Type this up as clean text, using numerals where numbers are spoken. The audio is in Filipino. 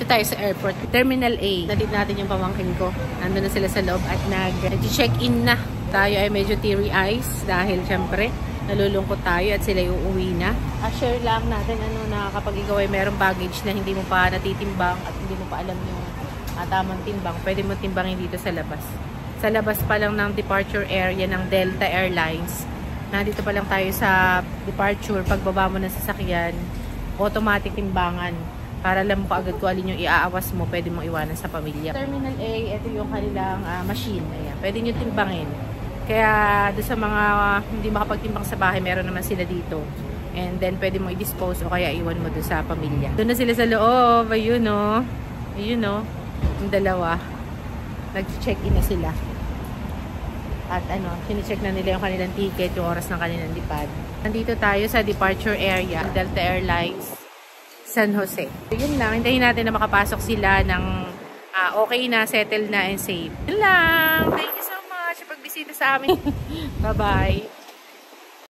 tayo sa airport. Terminal A. Natin natin yung pamangkin ko. Nandun na sila sa loob at nag-check-in na. Tayo ay medyo teary eyes dahil syempre nalulungkot tayo at sila uuwi na. Share lang natin na kapag ikaw ay merong baggage na hindi mo pa natitimbang at hindi mo pa alam yung tamang timbang, pwede mo timbangin dito sa labas. Sa labas pa lang ng departure area ng Delta Airlines. Nandito pa lang tayo sa departure. Pagbaba mo ng sasakyan, automatic timbangan. Para alam mo kaagad kung alin yung iaawas mo, pwede mong iwanan sa pamilya. Terminal A, ito yung kanilang machine. Ayan, pwede nyo timbangin. Kaya doon sa mga hindi makapagtimbang sa bahay, meron naman sila dito. And then pwede mo i-dispose o kaya iwan mo doon sa pamilya. Doon na sila sa loob. Ayun o. Ayun o. Yung dalawa. Nag-check-in na sila. At sinicheck na nila yung kanilang ticket, yung oras ng kanilang lipad. Nandito tayo sa departure area, Delta Airlines, San Jose. Yun lang, hintayin natin na makapasok sila ng okay na, settle na, and safe. Yun lang! Thank you so much sa pagbisita sa amin. Bye-bye!